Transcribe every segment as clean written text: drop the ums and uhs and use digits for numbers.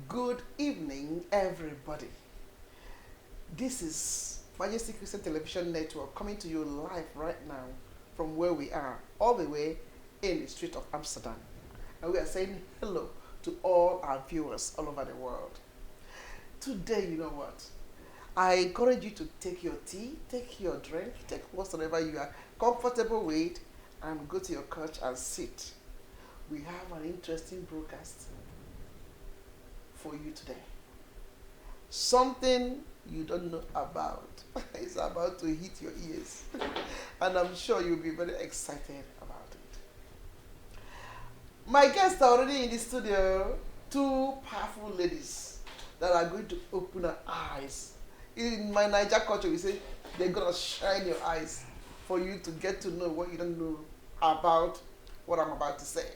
Good evening, everybody. This is Majesty Christian Television Network coming to you live right now from where we are, all the way in the street of Amsterdam. And we are saying hello to all our viewers all over the world. Today, you know what? I encourage you to take your tea, take your drink, take whatsoever you are comfortable with, and go to your couch and sit. We have an interesting broadcast for you today. Something you don't know about is about to hit your ears. And I'm sure you'll be very excited about it. My guests are already in the studio, two powerful ladies that are going to open our eyes. In my Niger culture, we say they're going to shine your eyes for you to get to know what you don't know about what I'm about to say.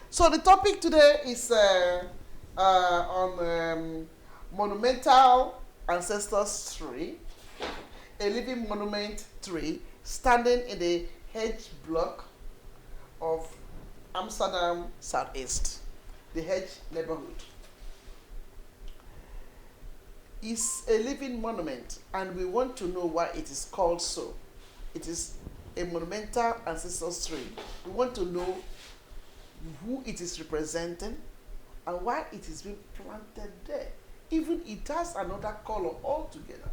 So the topic today is on Monumental Ancestors Tree, a living monument tree standing in the H-block of Amsterdam Southeast, the H-neighborhood. It's a living monument, and we want to know why it is called so. It is a monumental ancestors tree. We want to know who it is representing and why it is being planted there. Even it has another color altogether.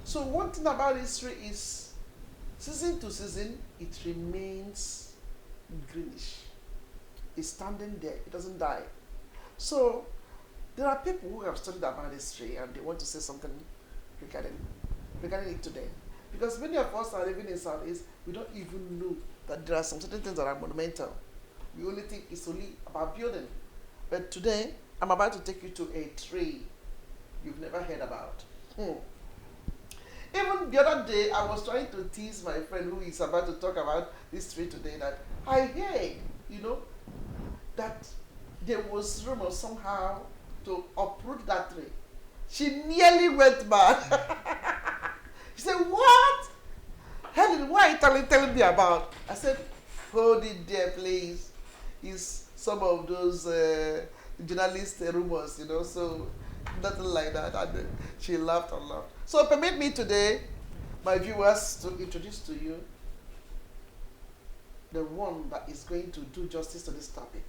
So one thing about this tree is, season to season, it remains greenish. It's standing there, it doesn't die. So there are people who have studied about this tree and they want to say something regarding it today. Because many of us are living in Southeast, we don't even know that there are some certain things that are monumental. We only think it's only about building. But today, I'm about to take you to a tree you've never heard about. Even the other day, I was trying to tease my friend who is about to talk about this tree today that I heard, that there was rumor somehow to uproot that tree. She nearly went mad. She said, "What? Helen, what are you telling me about?" I said, "Hold it there, please. It's some of those journalist rumors, so nothing like that." And she laughed and laughed. So permit me today, my viewers, to introduce to you the one that is going to do justice to this topic,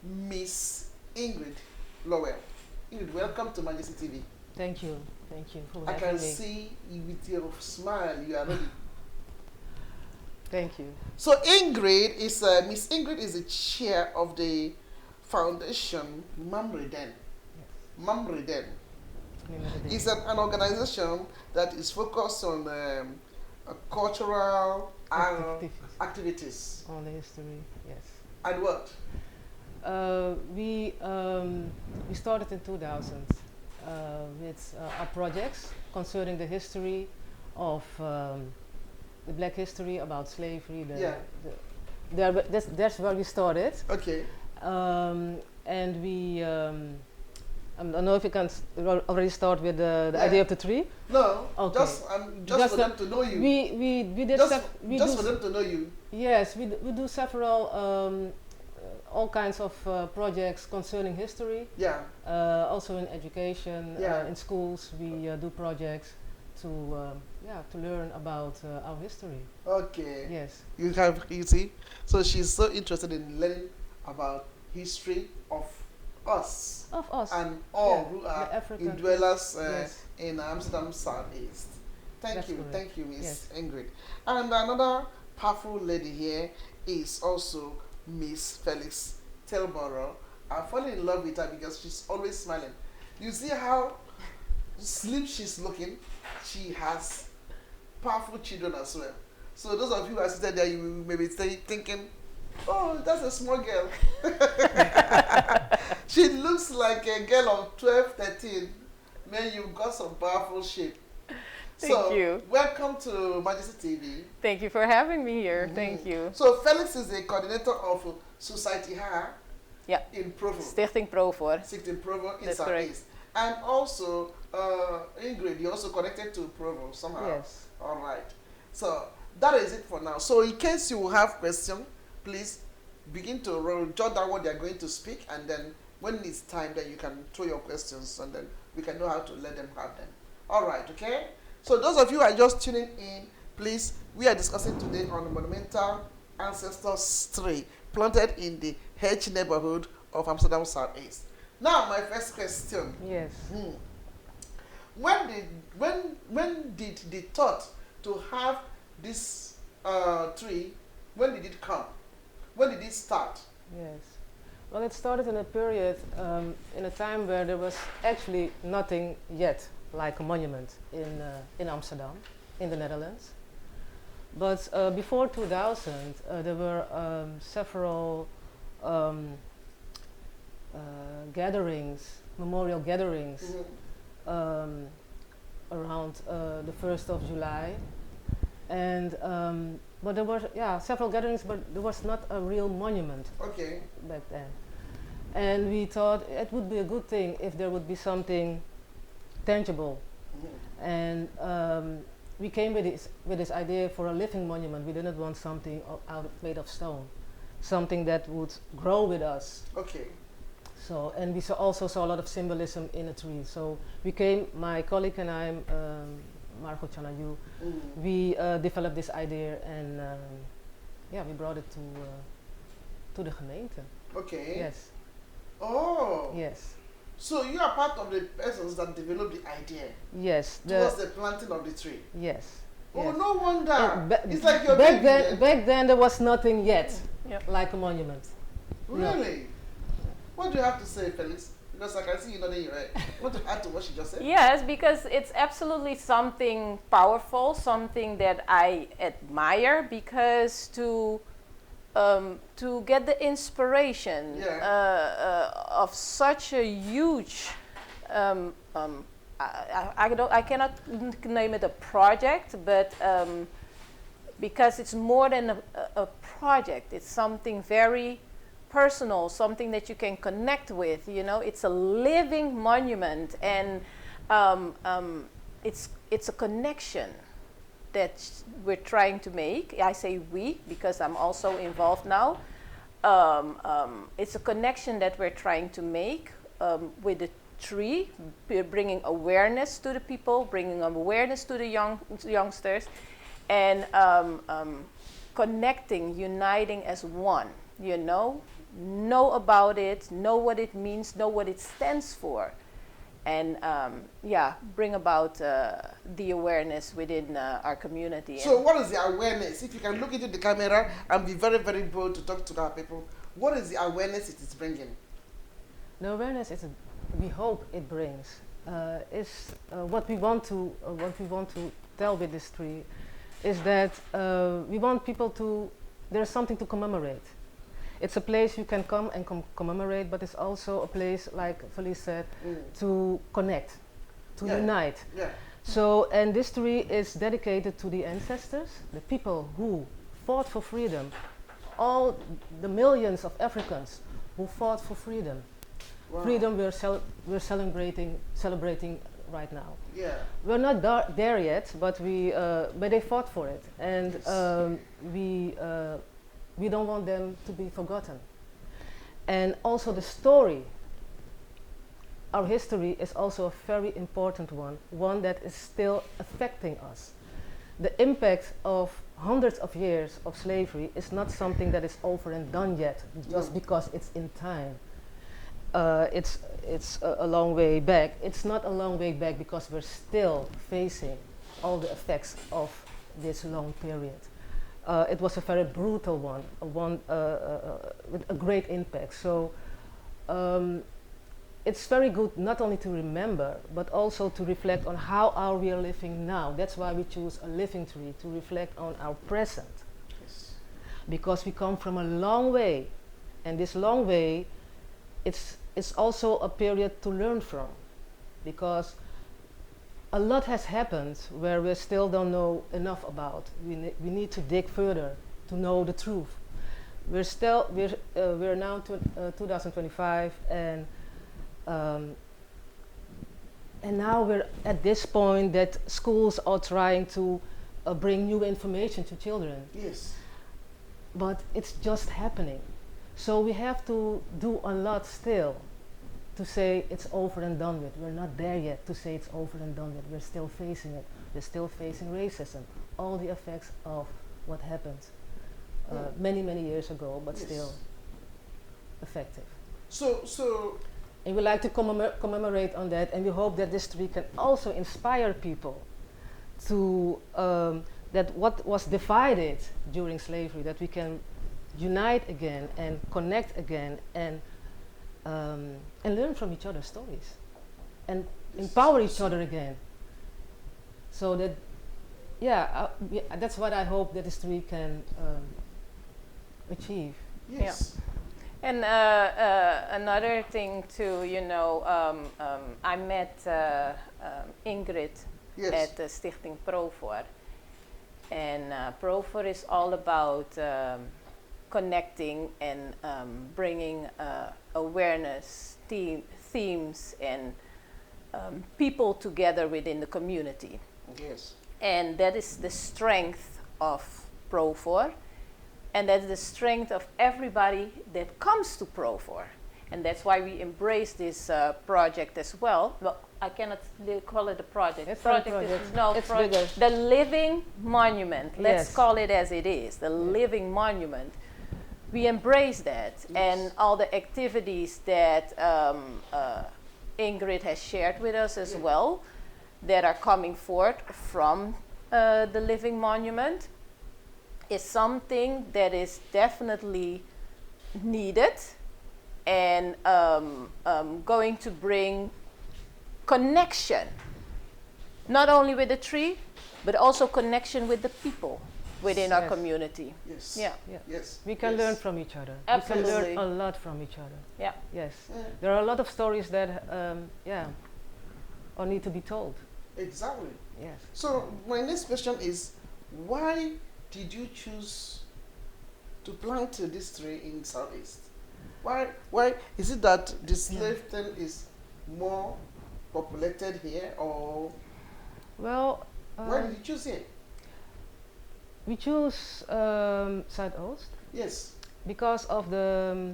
Miss Ingrid Lowell. Ingrid, welcome to Majesty TV. Thank you for having me. I can see you with your smile, you are ready. Thank you. So Ingrid is, Miss Ingrid is the chair of the foundation Memre Den. Yes. Memre Den. It's an organization that is focused on cultural activities. On the history, yes. And what? We started in 2000 with our projects concerning the history of the black history, about slavery. That's where we started. Okay. And we, I don't know if you can already start with the idea of the tree. No, okay. just for them to know you. We did just for them to know you. Yes, we do several all kinds of projects concerning history. Yeah. Also in education, in schools we do projects to learn about our history. Okay. Yes. You see, so she's so interested in learning about history of us. Of us. And all who are African dwellers in Amsterdam Southeast. Thank you, Miss Ingrid. And another powerful lady here is also Miss Felix Telborough. I fall in love with her because she's always smiling. You see how slim she's looking? She has powerful children as well. So those of you who are sitting there, you may be thinking, "Oh, that's a small girl." She looks like a girl of 12, 13. Man, you've got some powerful shape. Thank you. Welcome to Majesty TV. Thank you for having me here. Thank you. So Felix is the coordinator of Society H in Provo. Stichting Provo. Stichting Provo in That's Southeast. And also, Ingrid, you're also connected to Provo somehow. Yes. All right. So that is it for now. So in case you have questions, please begin to jot down what they are going to speak, and then when it's time, then you can throw your questions and then we can know how to let them have them. All right, okay? So those of you who are just tuning in, please, we are discussing today on the Monumental Ancestors Tree planted in the H-neighborhood of Amsterdam Southeast. Now, my first question. Yes. When did the thought to have this tree, when did it come? When did it start? Yes. Well, it started in a period, in a time where there was actually nothing yet like a monument in Amsterdam, in the Netherlands. But before 2000, there were several gatherings, memorial gatherings, around the 1st of July. And but there were several gatherings, but there was not a real monument back then. And we thought it would be a good thing if there would be something tangible. And we came with this idea for a living monument. We didn't want something made of stone, something that would grow with us. Okay. So, and we also saw a lot of symbolism in a tree. So we came, my colleague and I, Marco Chanayu, we developed this idea and we brought it to the gemeente. Okay. Yes. Oh. Yes. So you are part of the persons that developed the idea. Yes. Towards the planting of the tree. Yes. Oh, yes. no wonder. It's like your back baby. Back then there was nothing yet like a monument. Really? No. What do you have to say, Felix? Because I can see you nodding your head. Want to add to what she just said? Yes, because it's absolutely something powerful, something that I admire, because to get the inspiration of such a huge, I cannot name it a project, but because it's more than a project, it's something very personal, something that you can connect with. You know, it's a living monument, and it's a connection that we're trying to make. I say we because I'm also involved now. It's a connection that we're trying to make with the tree, bringing awareness to the people, bringing awareness to the youngsters, and connecting, uniting as one. You know about it, know what it means, know what it stands for, and bring about the awareness within our community. So what is the awareness? If you can look into the camera and be very, very bold to talk to our people, what is the awareness it is bringing? The awareness we hope it brings is what we want to tell with this tree is that we want people to, there's something to commemorate. It's a place you can come and commemorate, but it's also a place, like Felice said, to connect, to unite. Yeah. So, and this tree is dedicated to the ancestors, the people who fought for freedom, all the millions of Africans who fought for freedom. Wow. Freedom we're celebrating right now. Yeah. We're not there yet, but they fought for it, and we don't want them to be forgotten. And also the story, our history is also a very important one that is still affecting us. The impact of hundreds of years of slavery is not something that is over and done yet, just because it's in time. It's a long way back. It's not a long way back because we're still facing all the effects of this long period. It was a very brutal one with a great impact. So it's very good not only to remember, but also to reflect on how are we living now. That's why we choose a living tree, to reflect on our present. Yes. Because we come from a long way, and this long way, it's also a period to learn from, because a lot has happened where we still don't know enough about. We need to dig further to know the truth. We're now 2025, and now we're at this point that schools are trying to bring new information to children. Yes. But it's just happening. So we have to do a lot still to say it's over and done with. We're not there yet to say it's over and done with. We're still facing it. We're still facing racism, all the effects of what happened many, many years ago, but still effective. So and we like to commemorate on that, and we hope that this tree can also inspire people to that what was divided during slavery, that we can unite again and connect again and learn from each other's stories and empower each other again. So that, that's what I hope that this tree can achieve. Yes. Yeah. And another thing too, I met Ingrid at the Stichting Profor. And Profor is all about connecting and bringing awareness, themes, and people together within the community. Yes. And that is the strength of Profor. And that's the strength of everybody that comes to Profor. And that's why we embrace this project as well. Well, I cannot call it a project. It's project not a project. Is, no, it's bigger. The living monument. Let's call it as it is. The living monument. We embrace that. And all the activities that Ingrid has shared with us as well, that are coming forth from the living monument, is something that is definitely needed and going to bring connection, not only with the tree, but also connection with the people within our community. Yes. Yeah. Yes. We can learn from each other. Absolutely. We can learn a lot from each other. Yeah. Yes. There are a lot of stories that, or need to be told. Exactly. Yes. So my next question is, why did you choose to plant this tree in Southeast? Why is it that the slave thing is more populated here, or well, why did you choose here? We choose Zuidoost. Yes. Because of the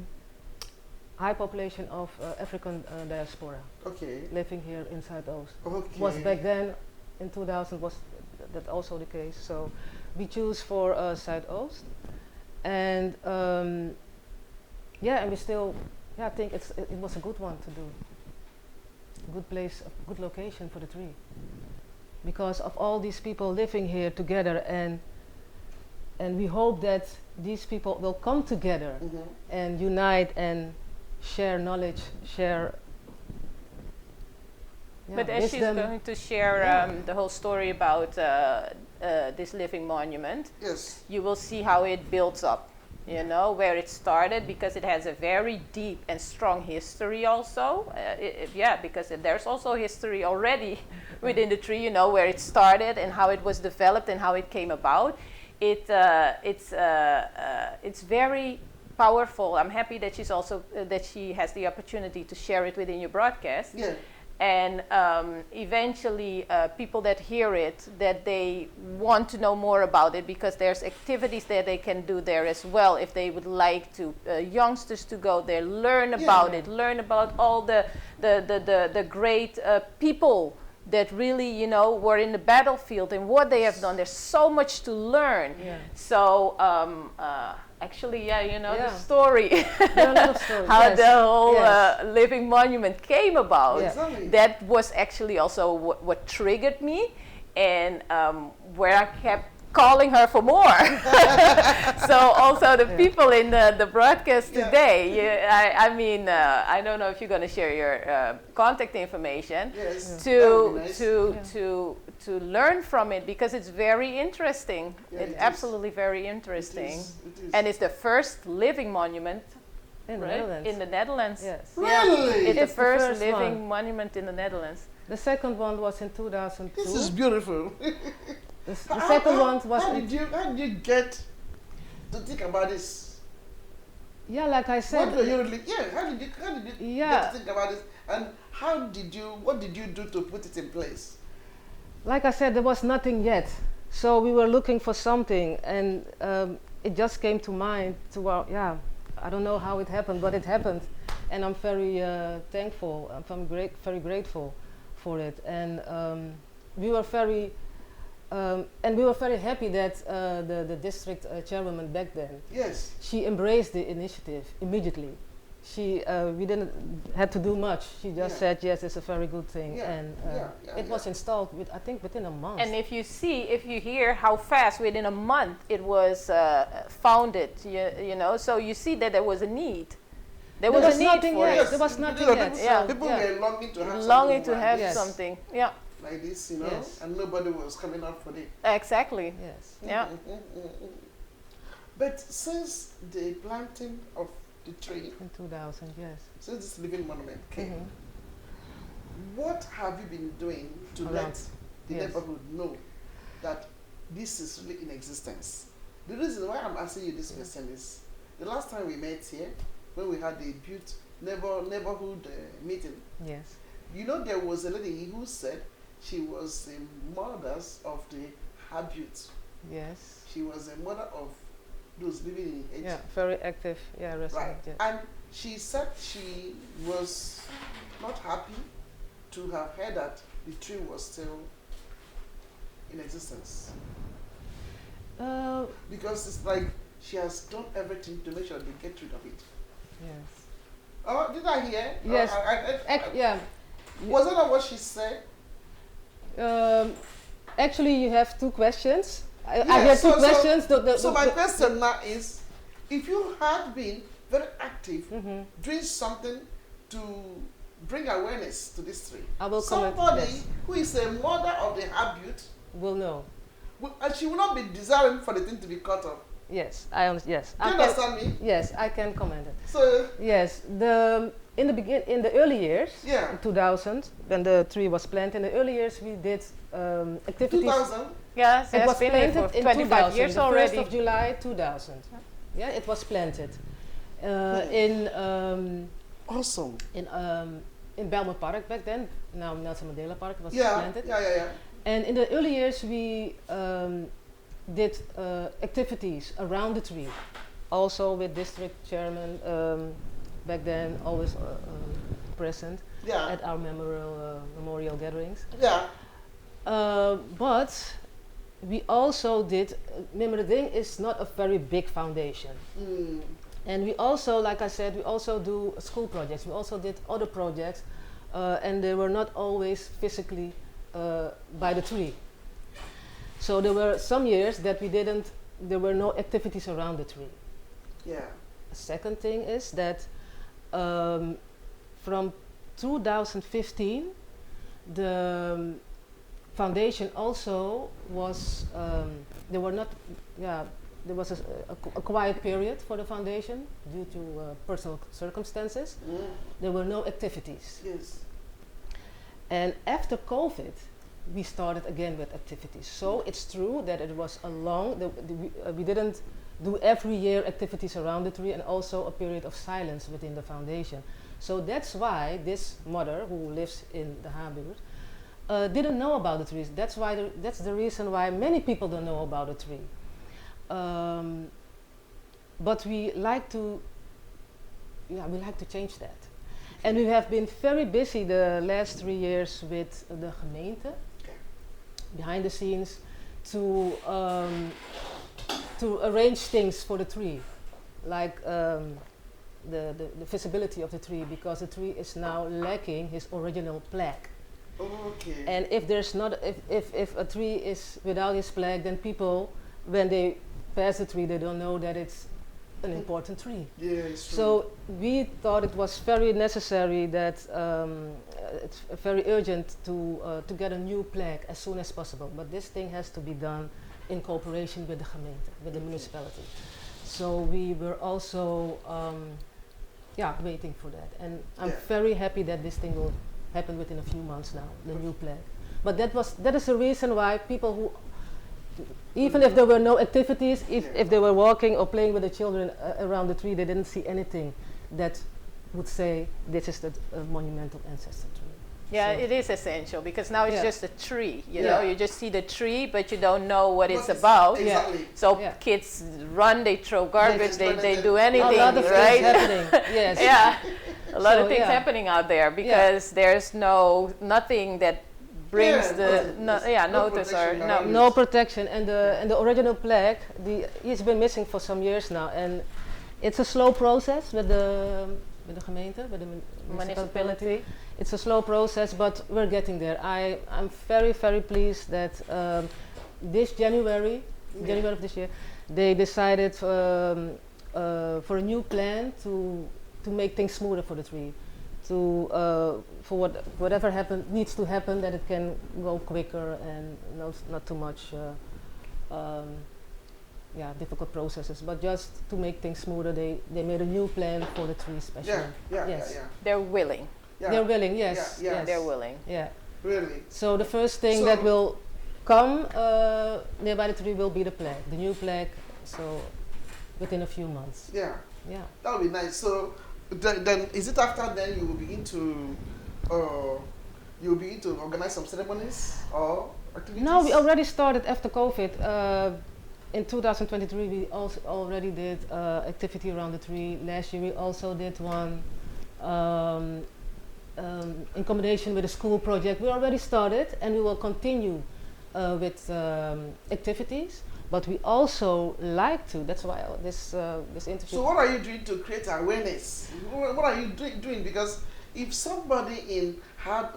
high population of African diaspora living here in Zuidoost. Okay. Was back then, in 2000, was that also the case. So we choose for Zuidoost, and and we still, I think it was a good one to do. Good place, a good location for the tree, because of all these people living here together, and we hope that these people will come together and unite and share knowledge, share. But as she's going to share the whole story about this living monument, you will see how it builds up, where it started, because it has a very deep and strong history also. Because there's also history already within the tree, where it started and how it was developed and how it came about. It's very powerful. I'm happy that that she has the opportunity to share it within your broadcast. Yeah. And eventually people that hear it, that they want to know more about it, because there's activities that they can do there as well if they would like to, youngsters to go there, learn about it, learn about all the great people that really, were in the battlefield and what they have done. There's so much to learn. So actually, the story, there are a lot of stories. how the whole living monument came about. Exactly. That was actually also what triggered me, and where I kept calling her for more. So also the people in the broadcast today, I don't know if you're going to share your contact information to learn from it, because it's very interesting. It's absolutely very interesting. It is. And it's the first living monument in the Netherlands. in the Netherlands. Yes. Really? It's the first first living monument in the Netherlands. The second one was in 2002. This is beautiful. The second one was. How did you get to think about this? Yeah, like I said. What were you really? How did you get to think about this? And what did you do to put it in place? Like I said, there was nothing yet. So we were looking for something, and it just came to mind. I don't know how it happened, but it happened. and I'm very thankful. Very grateful for it, and we were very happy that the district chairwoman back then, Yes. she embraced the initiative immediately. We didn't had to do much. She just said yes, it's a very good thing, and it was installed I think within a month. And if you hear how fast within a month it was founded, you know, so you see that there was a need. There was a need nothing for yet. it. There was nothing People, yet. Yeah. people were longing to have Longing something to have Yes. something. Yeah, like this, you know, Yes. and nobody was coming up for it. exactly. Yes. Yeah. But since the planting of the tree, In 2000, yes. since this living monument came, Mhm. what have you been doing to Around. let the Yes. neighborhood know that this is really in existence? The reason why I'm asking you this question is the last time we met here, when we had the buurt neighborhood meeting, Yes. you know, there was a lady who said she was the mother of the H. Yes. She was a mother of those living in H. Yeah, very active. Yeah, Right. resident. Yes. And she said she was not happy to have heard that the tree was still in existence. Because it's like she has done everything to make sure they get rid of it. Yes. Oh, did I hear? Yes. Yeah. Was that not what she said? Actually, you have two questions. I Yeah, have so- two questions. So my question now is, if you had been very active, Mhm. doing something to bring awareness to this tree, I will comment. somebody Yes. who is a mother of the habit, Will know. and she will not be desiring for the thing to be cut off. Yes, I understand. Yes, Do you I can. understand me? Yes, I can comment it. So, Yes, in the early years, yeah, in 2000, when the tree was planted, in the early years we did activities. 2000, Yes, It it's was been here planted for in 25 2000, years the already. 1st of July 2000. Yeah, it was planted in awesome. in Belmont Park back then. Now Nelson Mandela Park was Yeah, planted. yeah. And in the early years we did activities around the tree, also with district chairman back then, always present Yeah, at our memorial gatherings. yeah. But we also did, Memre Den is not a very big foundation. Mm. And we also, like I said, we also do school projects. We also did other projects, and they were not always physically by the tree. So there were some years that there were no activities around the tree. Yeah. The second thing is that from 2015, the foundation also was, there was a quiet period for the foundation due to personal circumstances. Mm. There were no activities. Yes. And after COVID, we started again with activities. So it's true that it was a long, we didn't do every year activities around the tree, and also a period of silence within the foundation. So that's why this mother who lives in the H-neighborhood didn't know about the trees. That's the reason why many people don't know about the tree. But we like to change that. And we have been very busy the last 3 years with the gemeente, behind the scenes, to arrange things for the tree, like the visibility of the tree, because the tree is now lacking his original plaque. Okay. And if there's not, if a tree is without his plaque, then people, when they pass the tree, they don't know that it's an important tree. Yeah, it's true. So we thought it was very necessary that it's very urgent to get a new plaque as soon as possible. But this thing has to be done in cooperation with the gemeente, with the municipality. So we were also waiting for that. And I'm very happy that this thing will happen within a few months now, the new plaque. But that is the reason why people who, even if there were no activities, if they were walking or playing with the children around the tree, they didn't see anything that would say this is the monumental ancestor tree. Yeah, So it is essential, because now it's just a tree, you Yeah. know, you just see the tree, but you don't know what it's about. Exactly. So Yeah. kids run, they throw garbage, Yes, they do A anything, lot of right? things happening. Yes. Yeah. a lot of So, things yeah. happening out there because there's nothing that brings notice or protection no. around No protection, and the original plaque, it's been missing for some years now, and it's a slow process with the gemeente, with the municipality. It's a slow process, but we're getting there. I'm very, very pleased that this January of this year, they decided for a new plan to make things smoother for the tree, for whatever needs to happen, that it can go quicker and not too much difficult processes, but just to make things smoother. They made a new plan for the tree especially. Yes. They're willing. Yeah. They're willing, yes. Yeah, Yes. They're willing. Yeah. Really. So the first thing that will come nearby the tree will be the plaque, the new plaque. So within a few months. Yeah. Yeah. That would be nice. So then is it after then you will begin to organize some ceremonies or activities? No, we already started after COVID. In 2023, we also already did activity around the tree. Last year, we also did one in combination with a school project. We already started, and we will continue with activities. But we also like to. That's why this interview. So what are you doing to create awareness? What are you doing? Because if somebody in her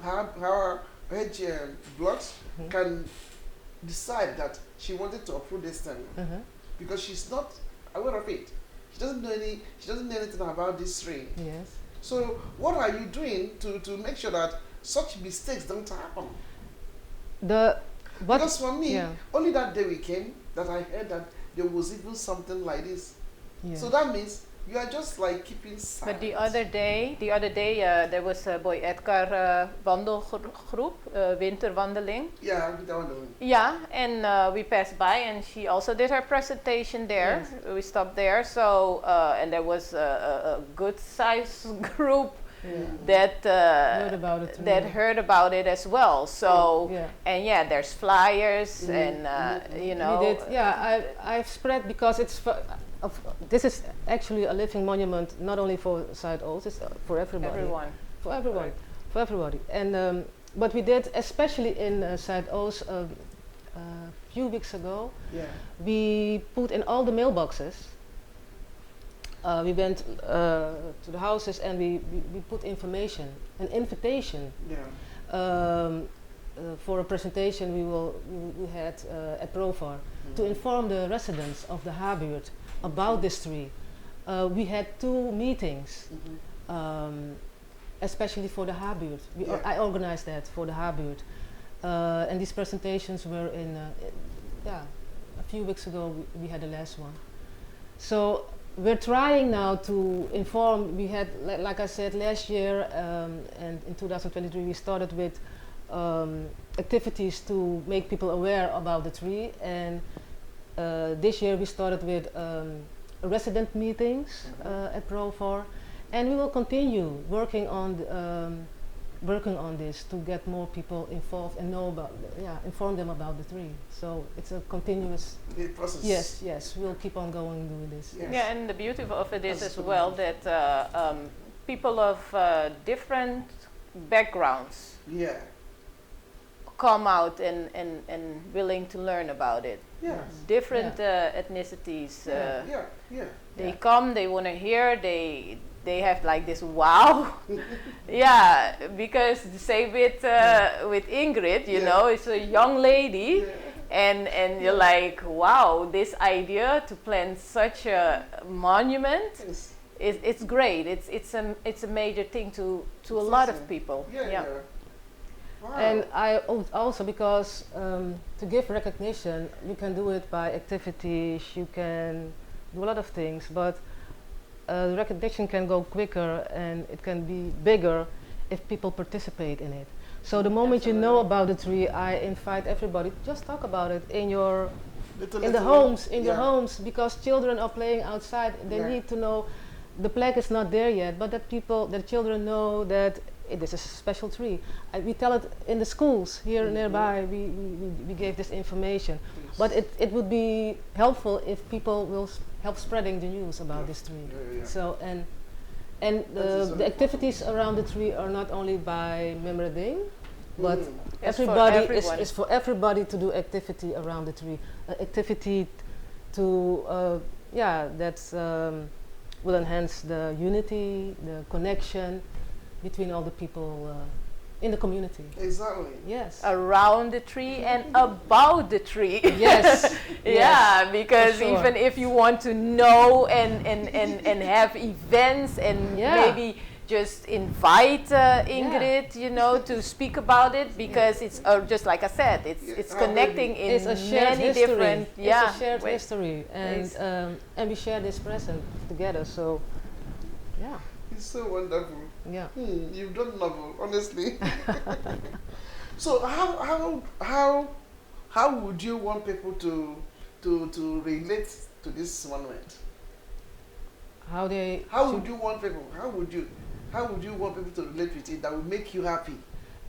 blood can decide that she wanted to approve this thing because she's not aware of it, she doesn't know anything about this tree. Yes. So what are you doing to make sure that such mistakes don't happen? Because for me, only that day we came that I heard that there was even something like this. Yeah. So that means you are just like keeping silent. But the other day, there was a Boy Edgar wandelgroep, winterwandeling. Yeah, winterwandeling. Yeah, and we passed by, and she also did her presentation there. Yes. We stopped there, so and there was a good size group that heard about it as well. So and there's flyers and you know. We did, I've spread because it's. This is actually a living monument, not only for Zuidoost, it's for everybody. For everyone. Right. For everybody. And but we did, especially in Zuidoost, a few weeks ago, we put in all the mailboxes. We went to the houses and we put information, an invitation. For a presentation we had at Provar to inform the residents of the H-buurt about this tree. We had 2 meetings, especially for the H-buurt. I organized that for the H-buurt, and these presentations were a few weeks ago. We had the last one. So we're trying now to inform. We had, like I said, last year and in 2023 we started with activities to make people aware about the tree, and this year we started with resident meetings at Provar, and we will continue working on this to get more people involved and inform them about the tree. So it's a continuous process. Yes, we'll keep on going doing this. Yes. Yeah, and the beauty of it is as well that people of different backgrounds come out and willing to learn about it. Yes. Different ethnicities. They come, they want to hear, they have like this wow. Because say with Ingrid, you know, it's a young lady, and you're like, wow, this idea to plant such a monument, it's great. It's a major thing to a lot of people. Wow. And I also, because to give recognition, you can do it by activities, you can do a lot of things, but the recognition can go quicker and it can be bigger if people participate in it. So the moment you know about the tree, I invite everybody, just talk about it in your homes, because children are playing outside. They need to know the plaque is not there yet, but that children know that this is a special tree. We tell it in the schools here nearby. We gave this information, but it would be helpful if people will help spreading the news about this tree. So, and And That is the very activities around the tree are not only by Memre Den, but It's for everybody everyone. is for everybody to do activity around the tree. Activity to that's will enhance the unity, the connection between all the people in the community. Exactly. Yes. Around the tree and about the tree. Yes. Yeah, because for sure. even if you want to know and have events and Yeah. maybe just invite Ingrid, you know, to speak about it, because it's just like I said, it's connecting in It's a shared many history. different It's a shared ways. history, and we share this present together. So, yeah, It's so wonderful. yeah. You've done novel, honestly. So how would you want people to relate to this monument? How Would you want people? How would you want people to relate with it that would make you happy?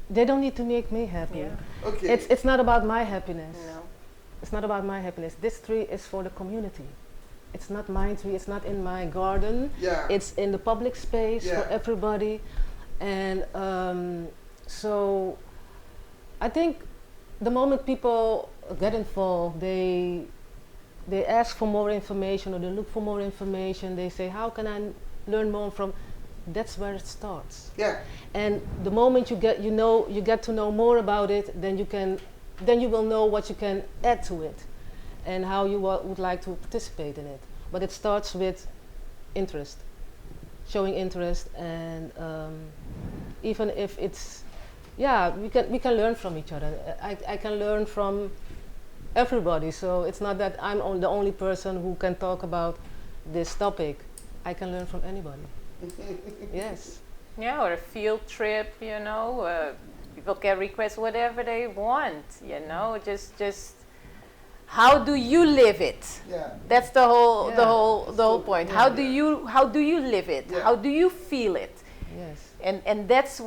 they don't need to make me happy. Yeah. Okay. It's not about my happiness. No. It's not about my happiness. This tree is for the community. It's not my tree. It's not in my garden. Yeah. It's in the public space for Yeah. everybody, and so I think the moment people get involved, they ask for more information or they look for more information. They say, "How can I learn more from?" That's where it starts. Yeah. And the moment you get to know more about it, then you will know what you can add to it, and how you would like to participate in it. But it starts with interest, showing interest, and even if it's, we can learn from each other. I can learn from everybody. So it's not that I'm the only person who can talk about this topic. I can learn from anybody. Yes. Yeah, or a field trip, you know, people can request whatever they want, you know, just how do you live it? Yeah. That's the whole So, point. yeah. How do you live it? Yeah. How do you feel it? Yes. And that's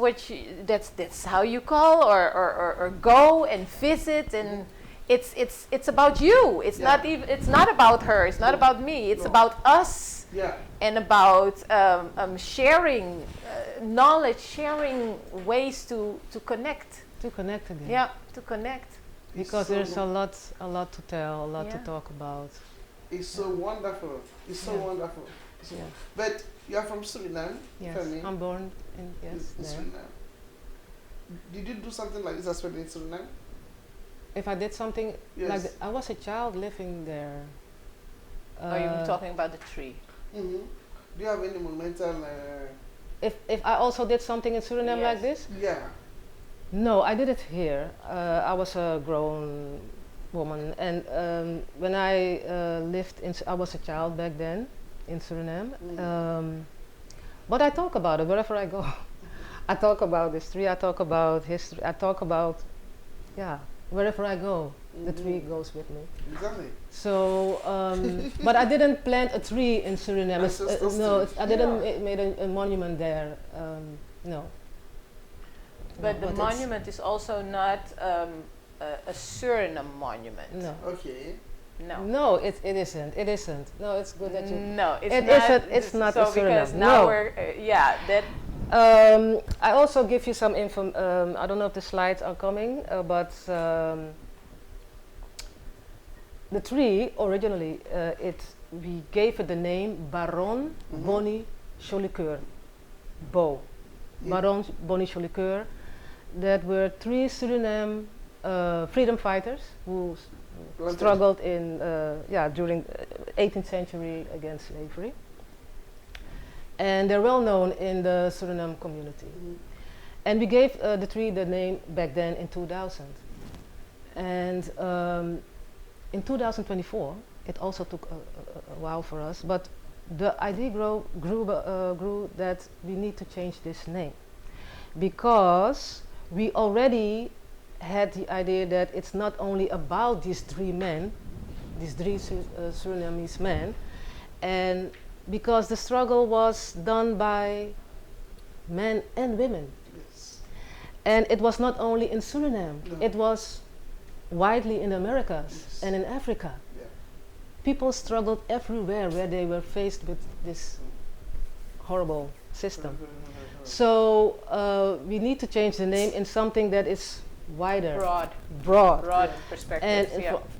that's how you call or go and visit, and it's about you. It's Yeah. it's not about her. It's not about me. It's No. about us. Yeah. And about sharing knowledge, sharing ways to connect. To connect again. Yeah, to connect. Because So there's a lot to tell, a lot to Yeah. talk about. It's so wonderful. It's so Yeah. wonderful. Yeah. But you are from Suriname, Yes. Femi? I'm born in In there. Suriname. Did you do something like this as well in Suriname? If I did something like Yes. I was a child living there. Are you talking about the tree? Mm-hmm. Do you have any monumental? If I also did something in Suriname like Yes. this? Yeah. No, I did it here. I was a grown woman, and when I lived I was a child back then in Suriname. But I talk about it wherever I go. I talk about this tree. I talk about history. I talk about, wherever I go, the tree goes with me. Exactly. So, but I didn't plant a tree in Suriname. I didn't made a monument there. No. But No, the it's- monument is also not a Suriname monument. No. Okay. No. No, it isn't. It isn't. No, it's good that you. No, it's It not. isn't- it's not so a because Suriname. now No. we're that. I also give you some info. I don't know if the slides are coming, but the tree originally, we gave it the name Baron Bonnie Jolicoeur, Bo. Yeah. Baron Bonnie Jolicoeur. That were 3 Suriname freedom fighters who Planted. struggled in during 18th century against slavery, and they're well known in the Suriname community. And we gave the tree the name back then in 2000, and in 2024 it also took a while for us, but the idea grew that we need to change this name, because we already had the idea that it's not only about these 3 men, these 3 Surinamese men, and because the struggle was done by men and women. Yes. And it was not only in Suriname, No. it was widely in the Americas Yes. and in Africa. Yeah. People struggled everywhere where they were faced with this horrible system. So we need to change the name in something that is wider, broad perspective, and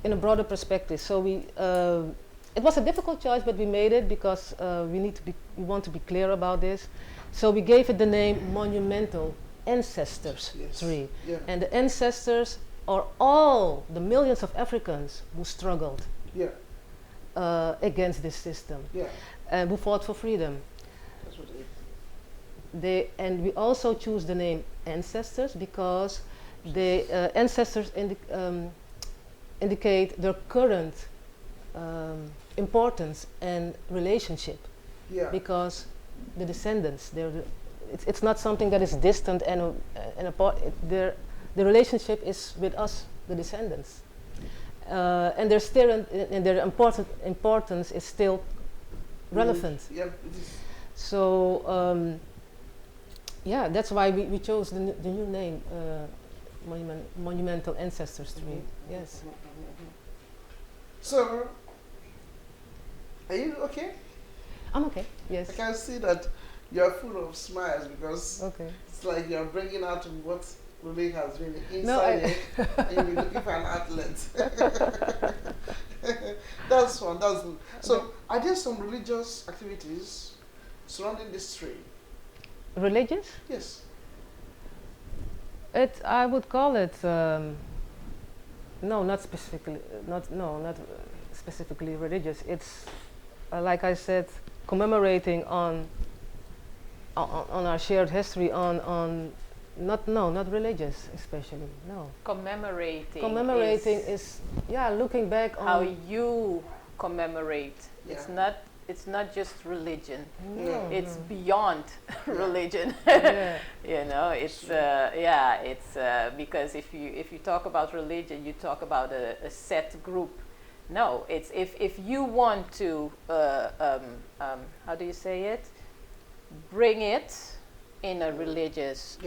in a broader perspective. So we, it was a difficult choice, but we made it because we want to be clear about this. So we gave it the name Monumental Ancestors Tree, and the ancestors are all the millions of Africans who struggled against this system, and who fought for freedom. That's what it is. And we also choose the name ancestors because the ancestors indicate their current importance and relationship. Because the descendants, it's not something that is distant and apart. The relationship is with us, the descendants, and their importance is still relevant. Yeah, it is. So that's why we chose the new name, Monumental Ancestors Tree. Yes. So, are you okay? I'm okay. Yes. I can see that you're full of smiles because it's like you're bringing out what really has been inside you, and you're looking for an outlet. That's fun. That's good. So, are there some religious activities surrounding this tree? Religious? Yes. I would call it no, not specifically. Not specifically religious. It's like I said, commemorating on our shared history. Not religious, especially. No. Commemorating is looking back on how you commemorate. It's not just religion. No, it's beyond religion. You know, it's because if you talk about religion, you talk about a set group. No, it's if you want to how do you say it? Bring it in a religious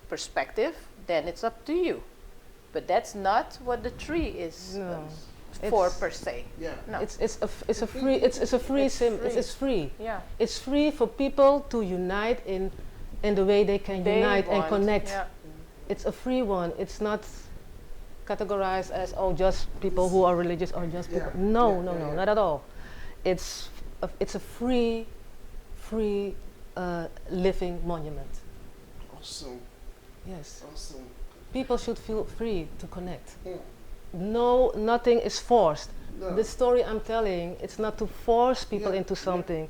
perspective, then it's up to you. But that's not what the tree is. For per se. No. It's free. Yeah. It's free for people to unite in the way they can unite and connect. Yeah. It's a free one. It's not categorized as just people who are religious or just people. No, not at all. It's a free living monument. Awesome. Yes. Awesome. People should feel free to connect. No, nothing is forced. No. The story I'm telling, it's not to force people into something.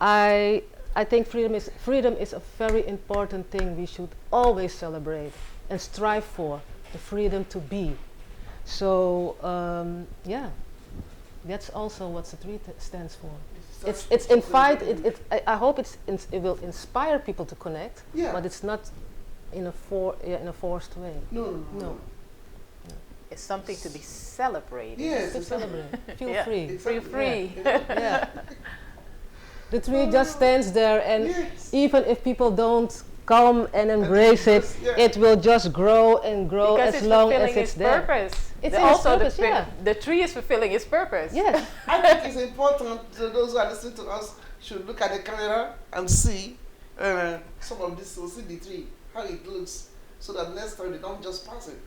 I think freedom is a very important thing we should always celebrate and strive for, the freedom to be. So that's also what the tree stands for. I hope it will inspire people to connect, but it's not in a forced way. No. It's something to be celebrated. Yes, to celebrate. Feel free. Feel free. Yeah. The tree just stands there, and even if people don't come and embrace it, it will just grow and grow because as long as it's there. Purpose. It's also purpose, the tree is fulfilling its purpose. Yes. I think it's important to those who are listening to us should look at the camera and see some of this. So see the tree, how it looks, so that next time they don't just pass it.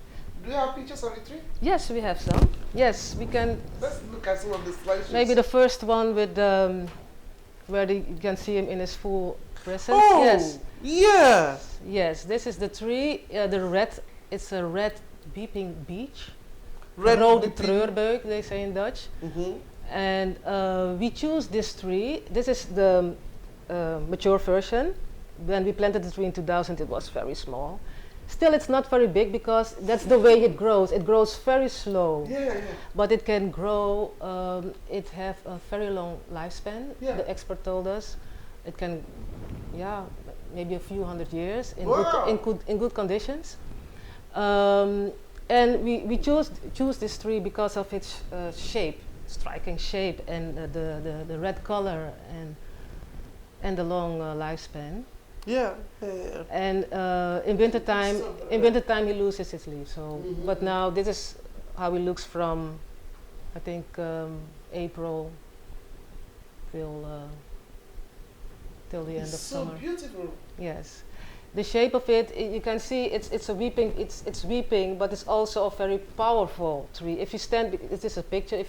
Do you have pictures of the tree? Yes, we have some. Yes, we can. Let's look at some of the slideshows. Maybe the first one with where you can see him in his full presence. Oh, yes. Yes. Yes, this is the tree. It's a red beeping beech. Rode treurbeuk, they say in Dutch. And we choose this tree. This is the mature version. When we planted the tree in 2000, it was very small. Still, it's not very big because that's the way it grows. It grows very slow. But it can grow. It have a very long lifespan. The expert told us it can, maybe a few hundred years in good conditions. And we choose this tree because of its shape, striking shape, and the red color and the long lifespan. And in wintertime, he loses his leaves. So, but now this is how he looks from, I think, April till till the end of summer. It's so beautiful. Yes. The shape of it, you can see it's a weeping, it's weeping, but it's also a very powerful tree. If you stand, it is a picture.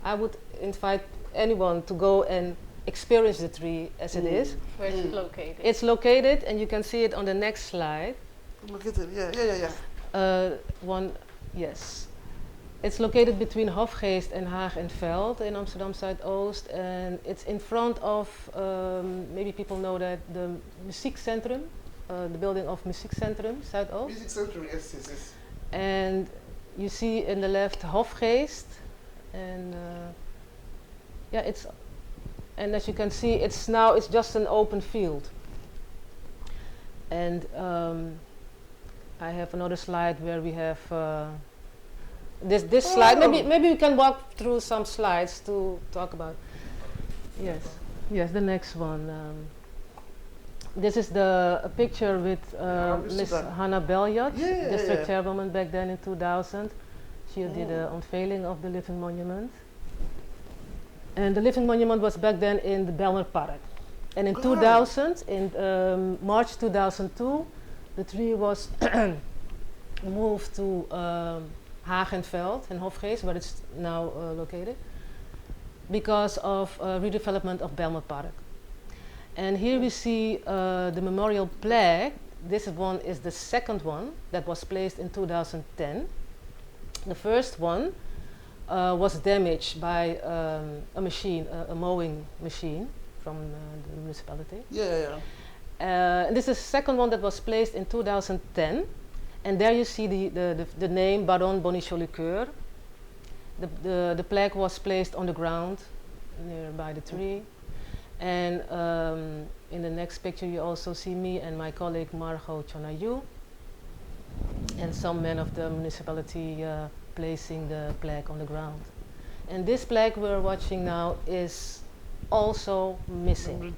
I would invite anyone to go and experience the tree as it is. Where is it located? It's located, and you can see it on the next slide. Located, yeah. Yes. It's located between Hofgeest and Haag en Veld in Amsterdam Zuidoost, and it's in front of, maybe people know that, the Muziekcentrum, the building of Muziekcentrum Zuidoost. Muziekcentrum, yes. And you see in the left Hofgeest, and and as you can see, it's just an open field. And I have another slide where we have this slide. Maybe we can walk through some slides to talk about. Yes, the next one. This is a picture with Miss Hannah Beljot, district chairwoman back then in 2000. She did the unveiling of the living monument. And the living monument was back then in the Belmer Park. And in 2000, in March 2002, the tree was moved to Haag en Veld in Hofgeest, where it's now located, because of redevelopment of Belmer Park. And here we see the memorial plaque. This one is the second one that was placed in 2010. The first one was damaged by a machine, a mowing machine from the municipality. And this is the second one that was placed in 2010. And there you see the name Baron Bonicholiqueur. The plaque was placed on the ground nearby the tree. And in the next picture you also see me and my colleague Margot Chonayu and some men of the municipality placing the plaque on the ground. And this plaque we're watching now is also missing.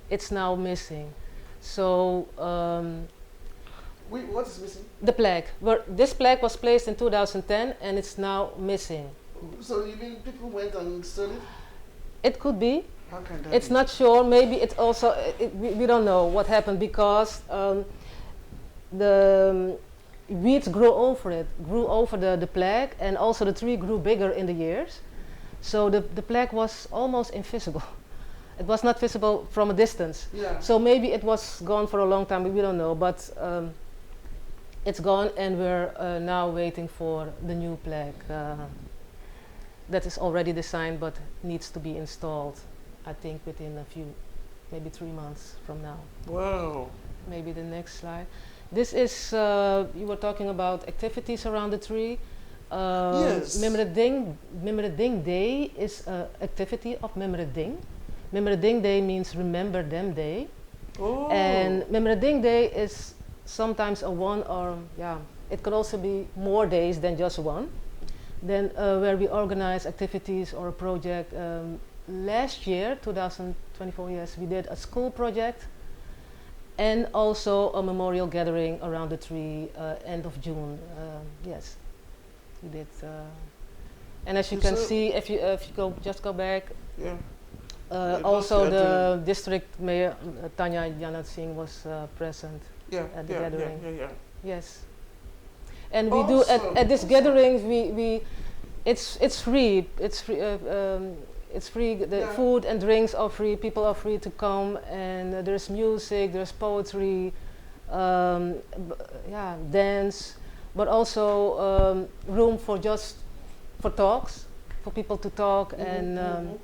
It's now missing. So wait, what is missing? The plaque. This plaque was placed in 2010 and it's now missing. So you mean people went and stole it? It could be. How can that It's be? not sure. Maybe it's also, we don't know what happened because the weeds grew over the plaque, and also the tree grew bigger in the years. So the plaque was almost invisible. It was not visible from a distance. Yeah. So maybe it was gone for a long time, we don't know. But it's gone, and we're now waiting for the new plaque that is already designed but needs to be installed, I think within maybe 3 months from now. Wow. Maybe the next slide. This is, you were talking about activities around the tree. Yes. Memre Den Day is an activity of Memre Den. Memre Den Day means Remember Them Day. Oh. And Memre Den Day is sometimes a one, or it could also be more days than just one. Then where we organize activities or a project. Last year, 2024, yes, we did a school project and also a memorial gathering around the tree end of June. Yes, we did. And as you can see, if you just go back, also the district mayor Tanya Janat Singh was present at the gathering. Yes, and we do at this gathering it's free. It's free. It's free. The food and drinks are free. People are free to come, and there's music, there's poetry, dance, but also room for talks, for people to talk and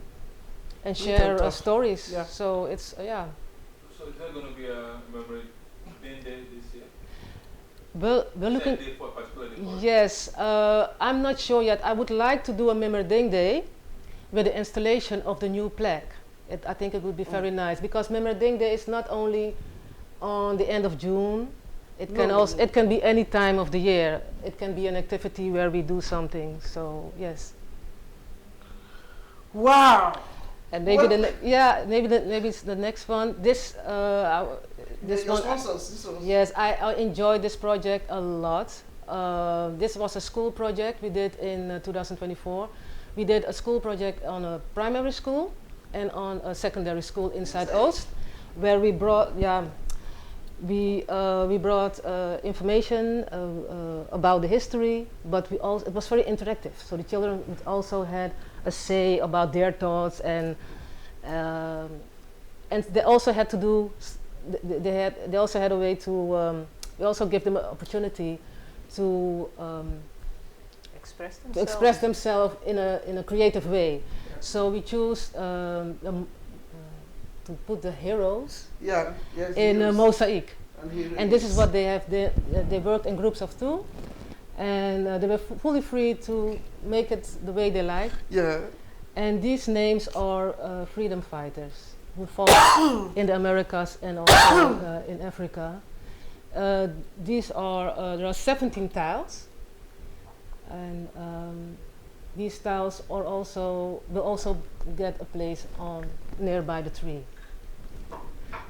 share stories. Yeah. So it's So is there going to be a Memre Den Day this year? we're looking. Day for a particular day for it? Yes, I'm not sure yet. I would like to do a Memre Den Day with the installation of the new plaque. I think it would be very nice, because Memre Den Day is not only on the end of June. It can also it can be any time of the year. It can be an activity where we do something. So yes. Wow. And maybe maybe it's the next one. This Your one. sponsors. Yes, I enjoyed this project a lot. This was a school project we did in 2024. We did a school project on a primary school and on a secondary school inside Oost, where we brought, we brought information about the history, but it was very interactive. So the children also had a say about their thoughts, and they also had to do. They also had a way to. We also give them an opportunity to express themselves in a creative way. So we choose to put the heroes in a mosaic. And this is what they have. They worked in groups of 2, and they were fully free to make it the way they like. Yeah. And these names are freedom fighters who fought in the Americas and also in Africa. There are 17 tiles, and these tiles will also get a place nearby the tree.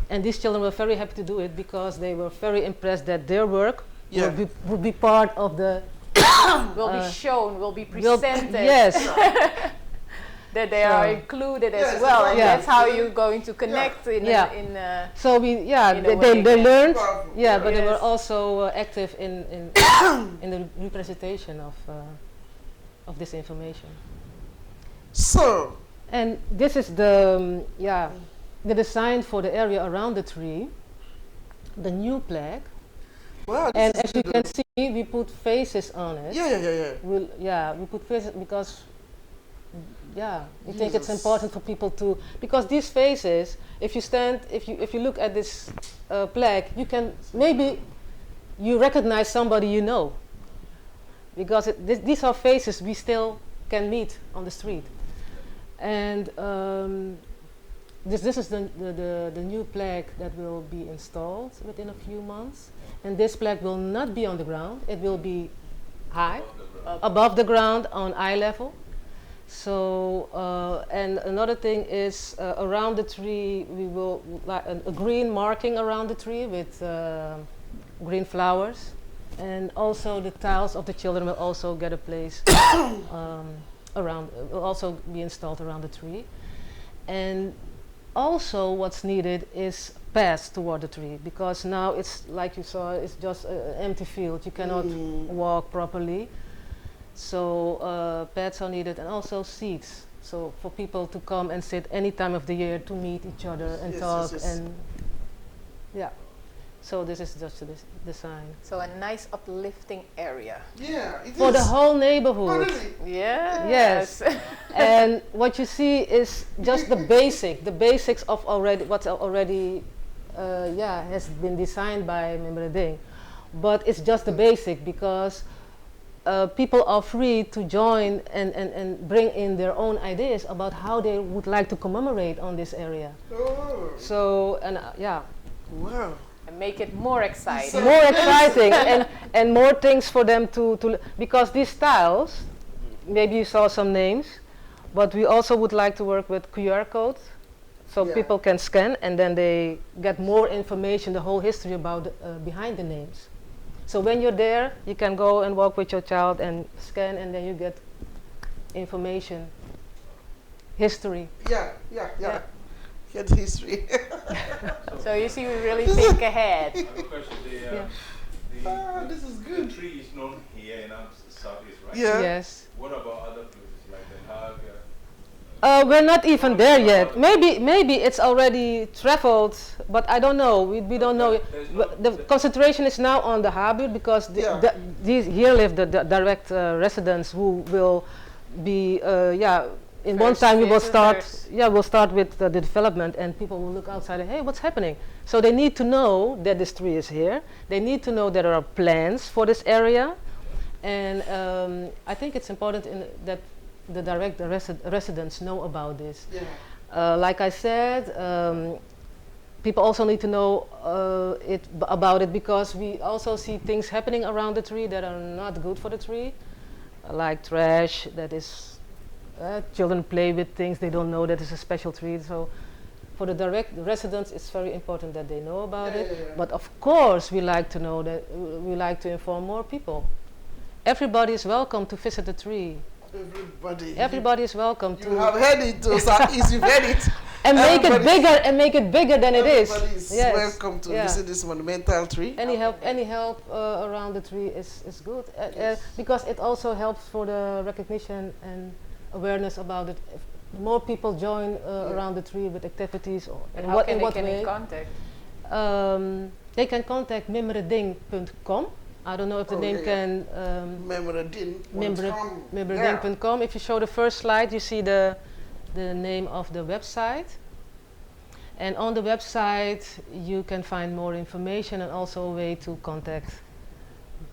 And these children were very happy to do it because they were very impressed that their work would be part of the will be shown, will be presented. Yes. That they are included as well, and that's how you're going to connect So they learned, but they were also active in the representation of this information. So, and this is the design for the area around the tree, the new plaque. Wow, and as you can see, we put faces on it. We put faces because we think it's important for people to, because these faces, if you look at this plaque, you recognize somebody you know, because these are faces we still can meet on the street. And this is the new plaque that will be installed within a few months. And this plaque will not be on the ground, it will be high, above the ground on eye level. So, and another thing is around the tree, we will a green marking around the tree with green flowers. And also the tiles of the children will also get a place will also be installed around the tree. And also what's needed is paths toward the tree, because now it's, like you saw, it's just an empty field. You cannot walk properly. So paths are needed, and also seats. So for people to come and sit any time of the year to meet each other and talk. And so this is just this design. So a nice uplifting area. Yeah, it for is. the whole neighborhood. Oh, really? Yes. And what you see is just the basics of what's already has been designed by Memre Den. But it's just the basic, because people are free to join and bring in their own ideas about how they would like to commemorate on this area. Oh. So, Wow. And make it more exciting. More exciting and more things for them to because these tiles, maybe you saw some names, but we also would like to work with QR codes, so people can scan and then they get more information, the whole history about behind the names. So when you're there, you can go and walk with your child and scan, and then you get information, history. Yeah. Get history. So you see, we really think ahead. I have a question. This is good. The tree is known here in Southeast, right? Yeah. Yes. What about other places like Den Haag? We're not even there yet. Maybe it's already traveled, but I don't know. We don't know. The concentration is now on the H-buurt, because here live the direct residents who will be in one time we will start with the development, and people will look outside and, hey, what's happening? So they need to know that this tree is here. They need to know that there are plans for this area, and I think it's important that the direct residents know about this. Like I said, people also need to know about it, because we also see things happening around the tree that are not good for the tree, like trash that is. Children play with things they don't know that is a special tree. So for the direct residents, it's very important that they know about it. But of course, we like to know that we like to inform more people. Everybody is welcome to visit the tree. Everybody. Everybody is welcome You to have heard it, Southeast, you've heard it. and make it Everybody- bigger and make it bigger than it is. Everybody is Yes. welcome to Yeah. visit this monumental tree. Any help around the tree is good Yes. because it also helps for the recognition and awareness about it. If more people join around the tree with activities or And in how what can in they what get in way? contact? They can contact memreding.com. I don't know if the name yeah. can Memre Den. memreding.com. If you show the first slide, you see the name of the website. And on the website, you can find more information and also a way to contact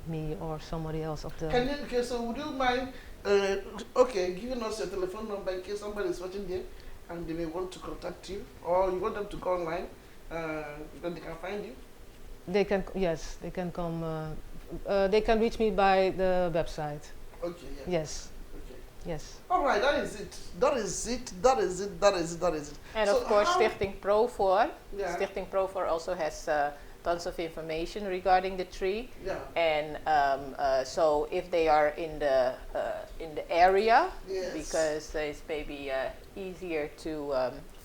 me or somebody else of the. Can you, okay, so would you mind, giving us your telephone number in case somebody is watching there and they may want to contact you, or you want them to go online, then they can find you? They can, yes, they can come. They can reach me by the website. Okay, yeah. Yes, Okay. yes. All right, that is it. That is it. That is it. That is it. That is it. And So of course, how- Stichting Profor. Yeah. Stichting Profor also has tons of information regarding the tree. Yeah. And so if they are in the area, Yes. because it's maybe easier to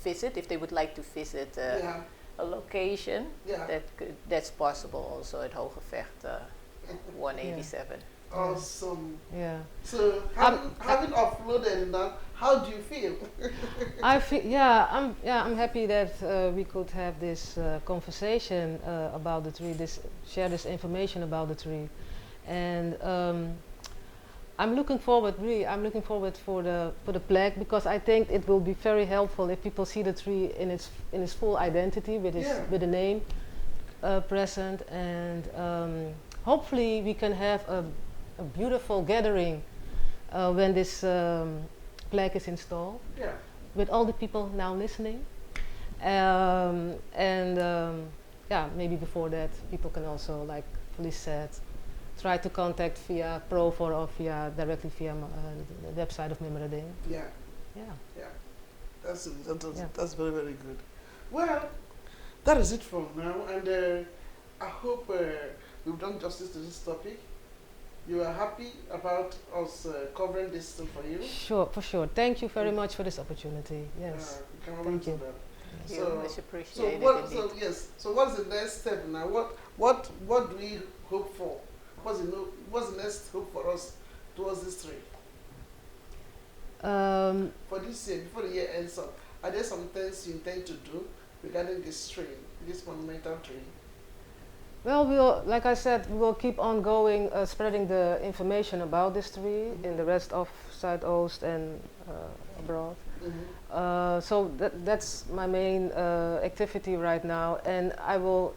visit, if they would like to visit Yeah. a location, Yeah. that's possible also at Hogevecht 187. Awesome. Yeah. So having uploaded that, how do you feel? I feel, I'm happy that we could have this conversation about the tree, share this information about the tree, and I'm looking forward for the plaque, because I think it will be very helpful if people see the tree in its full identity with with the name present, and hopefully we can have a beautiful gathering when this plaque is installed, Yeah. with all the people now listening, maybe before that people can also, like Felice said, try to contact via Profor or directly via the website of Memre Den. Yeah. Yeah. Yeah. That's Yeah. that's very, very good. Well, that is it for now, and I hope we've done justice to this topic. You are happy about us covering this still for you? Sure, for sure. Thank you very much for this opportunity. Yes. We can Thank relate to you. that. You So- much So appreciated what? indeed. So yes. So what's the next step now? What do we hope for? What's the next hope for us towards this tree for this year, before the year ends up? Are there some things you intend to do regarding this tree, this monumental tree? Well, like I said, we will keep on going, spreading the information about this tree in the rest of Zuidoost and abroad. Mm-hmm. So that's my main activity right now, and I will,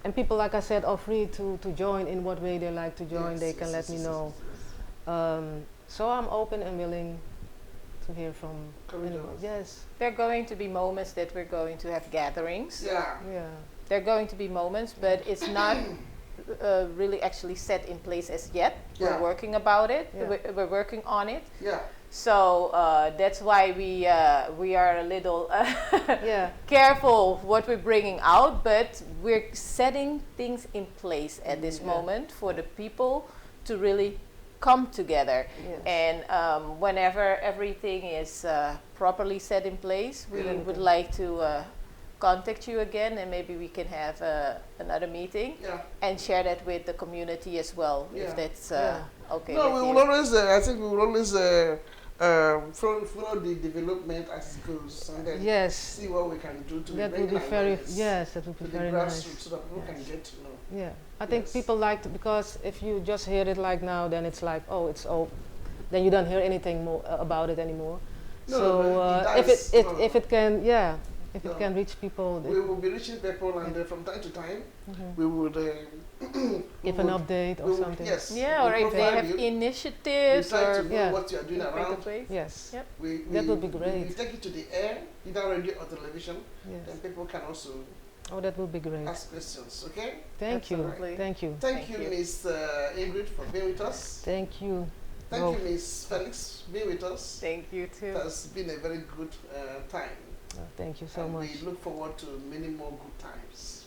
and people, like I said, are free to join in what way they like to join. Yes, They can yes, let yes, me yes, know. yes, So I'm open and willing to hear from Come and anyone. join us. Yes, There are going to be moments that we're going to have gatherings. Yeah. yeah, There are going to be moments, but it's not really actually set in place as yet. Yeah. We're working about it. Yeah. We're working on it. Yeah. So that's why we are a little yeah. careful what we're bringing out, but we're setting things in place at this Yeah. moment for the people to really come together. Yes. And whenever everything is properly set in place, we Yeah. would like to contact you again, and maybe we can have another meeting Yeah. and share that with the community as well, Yeah. if that's Yeah. okay No, with we you. will always. I think we will always follow the development as it goes, and then Yes, see what we can do to that bring would be very, awareness yes, that would to be the very grassroots, nice. so that people can Yes. get to know. Yeah, I think Yes. people like to, because if you just hear it like now, then it's like, oh, then you don't hear anything more about it anymore. No, So but if does- it no, if it can, yeah, if No. it can reach people, We will be reaching people, and from time to time Mhm. we would give an update we or would- something. Yes. Yeah, we'll or if they provide have you. We initiatives try or to know Yeah. what you are doing around. Yes. Yep. That would be great. We take it to the air, either radio or television, Yes. then people can also Oh, that would be great. ask questions. Okay. Thank you. Absolutely. Thank you. Thank Thank you, you. Miss Ingrid, for being with us. Thank you. Thank Oh. you, Miss Felix, being with us. Thank you too. It has been a very good time. Thank you so and much. we look forward to many more good times.